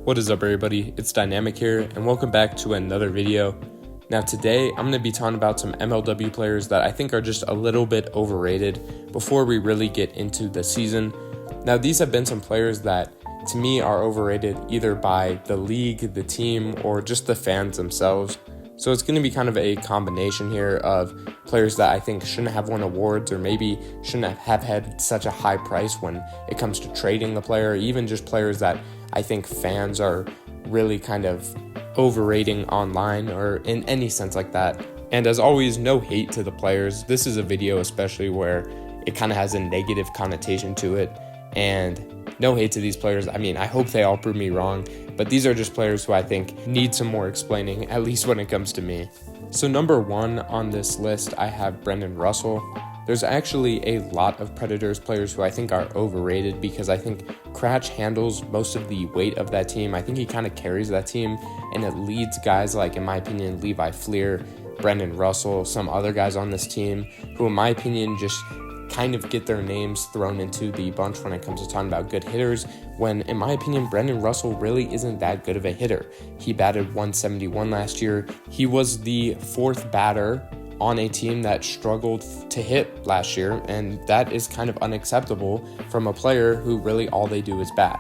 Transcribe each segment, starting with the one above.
What is up, everybody? It's Dynamic here, and welcome back to another video. Now today, I'm going to be talking about some MLW players that I think are just a little bit overrated before we really get into the season. Now these have been some players that to me are overrated either by the league, the team, or just the fans themselves. So it's going to be kind of a combination here of players that I think shouldn't have won awards or maybe shouldn't have had such a high price when it comes to trading the player, or even just players that I think fans are really kind of overrating online or in any sense like that. And as always, no hate to the players. This is a video especially where it kind of has a negative connotation to it, and no hate to these players. I mean, I hope they all prove me wrong, but these are just players who I think need some more explaining, at least when it comes to me. So number one on this list, I have Brendan Russell. There's actually a lot of Predators players who I think are overrated because I think Cratch handles most of the weight of that team. I think he kind of carries that team, and it leads guys like, in my opinion, Levi Fleer, Brendan Russell, some other guys on this team who, in my opinion, just kind of get their names thrown into the bunch when it comes to talking about good hitters, when in my opinion Brendan Russell really isn't that good of a hitter. He batted 171 last year. He was the fourth batter on a team that struggled to hit last year, and that is kind of unacceptable from a player who really all they do is bat.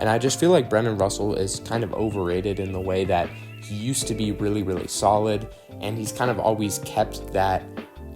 And I just feel like Brendan Russell is kind of overrated in the way that he used to be really, really solid, and he's kind of always kept that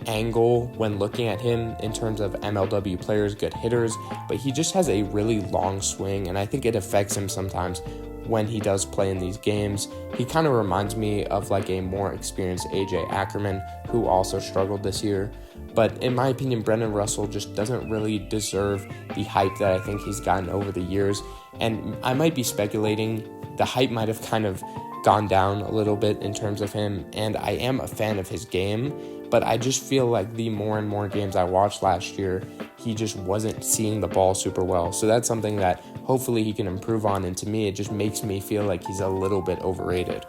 angle when looking at him in terms of MLW players, good hitters, but he just has a really long swing, and I think it affects him sometimes when he does play in these games. He kind of reminds me of like a more experienced AJ Ackerman, who also struggled this year. But in my opinion, Brendan Russell just doesn't really deserve the hype that I think he's gotten over the years. And I might be speculating, the hype might have kind of gone down a little bit in terms of him, and I am a fan of his game, but I just feel like the more and more games I watched last year, he just wasn't seeing the ball super well. So that's something that hopefully he can improve on, and to me, it just makes me feel like he's a little bit overrated.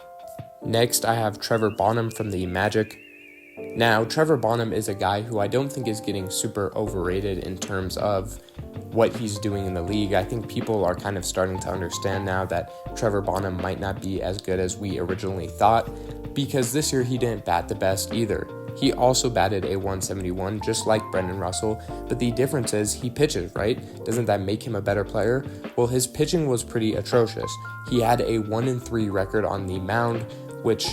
Next, I have Trevor Bonham from the Magic. Now, Trevor Bonham is a guy who I don't think is getting super overrated in terms of what he's doing in the league. I think people are kind of starting to understand now that Trevor Bonham might not be as good as we originally thought, because this year he didn't bat the best either. He also batted a 171, just like Brendan Russell, but the difference is he pitches, right? Doesn't that make him a better player? Well, his pitching was pretty atrocious. He had a 1-3 record on the mound, which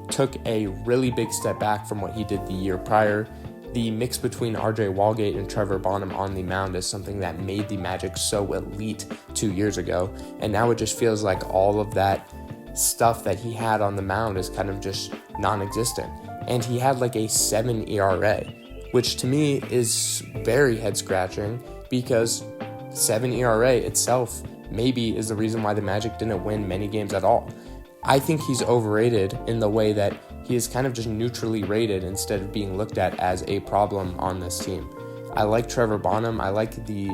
took a really big step back from what he did the year prior. The mix between RJ Walgate and Trevor Bonham on the mound is something that made the Magic so elite 2 years ago, and now it just feels like all of that stuff that he had on the mound is kind of just non-existent. And he had like a 7 ERA, which to me is very head-scratching, because 7 ERA itself maybe is the reason why the Magic didn't win many games at all. I think he's overrated in the way that he is kind of just neutrally rated instead of being looked at as a problem on this team. I like Trevor Bonham. I like the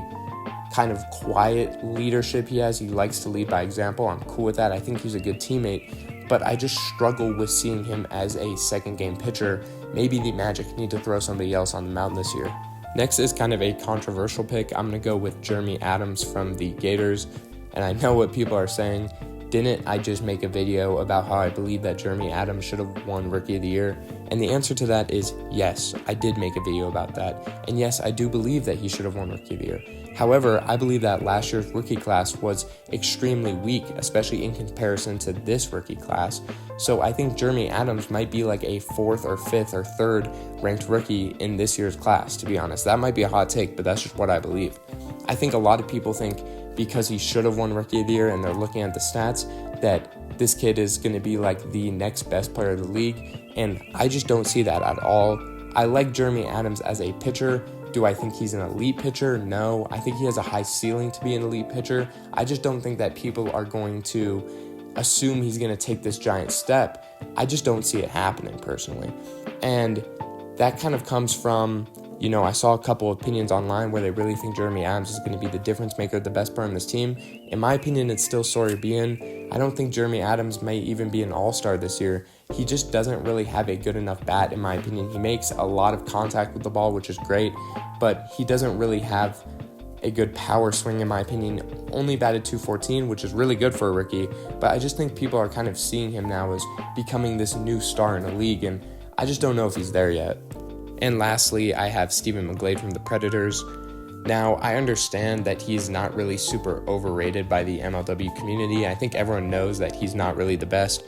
kind of quiet leadership he has. He likes to lead by example. I'm cool with that. I think he's a good teammate, but I just struggle with seeing him as a second game pitcher. Maybe the Magic need to throw somebody else on the mound this year. Next is kind of a controversial pick. I'm going to go with Jeremy Adams from the Gators, and I know what people are saying. Didn't I just make a video about how I believe that Jeremy Adams should have won Rookie of the Year? And the answer to that is yes, I did make a video about that. And yes, I do believe that he should have won Rookie of the Year. However, I believe that last year's rookie class was extremely weak, especially in comparison to this rookie class. So I think Jeremy Adams might be like a 4th or 5th or 3rd ranked rookie in this year's class, to be honest. That might be a hot take, but that's just what I believe. I think a lot of people think because he should have won Rookie of the Year and they're looking at the stats that this kid is going to be like the next best player of the league, and I just don't see that at all. I like Jeremy Adams as a pitcher. Do I think he's an elite pitcher? No. I think he has a high ceiling to be an elite pitcher. I just don't think that people are going to assume he's going to take this giant step. I just don't see it happening personally. And that kind of comes from, I saw a couple of opinions online where they really think Jeremy Adams is going to be the difference maker, the best player on this team. In my opinion, it's still Sawyer Bean. I don't think Jeremy Adams may even be an all-star this year. He just doesn't really have a good enough bat, in my opinion. He makes a lot of contact with the ball, which is great, but he doesn't really have a good power swing in my opinion. Only batted .214, which is really good for a rookie, but I just think people are kind of seeing him now as becoming this new star in the league, and I just don't know if he's there yet. And lastly, I have Stephen McGlade from the Predators. Now, I understand that he's not really super overrated by the MLW community. I think everyone knows that he's not really the best.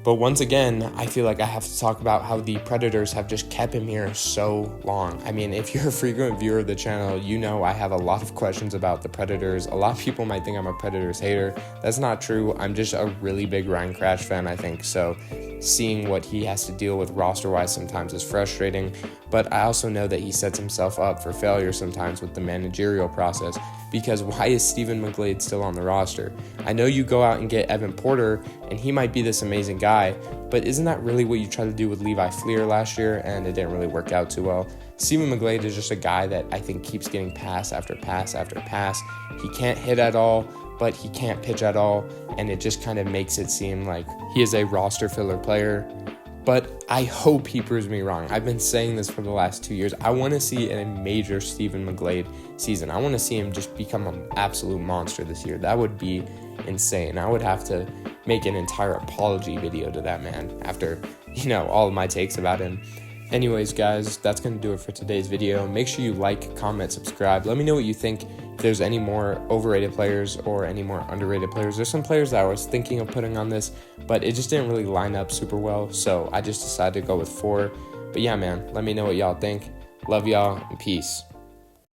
But once again, I feel like I have to talk about how the Predators have just kept him here so long. I mean, if you're a frequent viewer of the channel, you know I have a lot of questions about the Predators. A lot of people might think I'm a Predators hater. That's not true. I'm just a really big Ryan Crash fan, I think. So seeing what he has to deal with roster-wise sometimes is frustrating. But I also know that he sets himself up for failure sometimes with the managerial process, because why is Stephen McGlade still on the roster? I know you go out and get Evan Porter, and he might be this amazing guy, but isn't that really what you tried to do with Levi Fleer last year, and it didn't really work out too well? Stephen McGlade is just a guy that I think keeps getting pass after pass after pass. He can't hit at all, but he can't pitch at all, and it just kind of makes it seem like he is a roster filler player. But I hope he proves me wrong. I've been saying this for the last 2 years. I want to see a major Stephen McGlade season. I want to see him just become an absolute monster this year. That would be insane. I would have to make an entire apology video to that man after, all of my takes about him. Anyways, guys, that's going to do it for today's video. Make sure you like, comment, subscribe. Let me know what you think. If there's any more overrated players or any more underrated players. There's some players that I was thinking of putting on this, but it just didn't really line up super well, so I just decided to go with 4. But yeah, man, let me know what y'all think. Love y'all, and peace.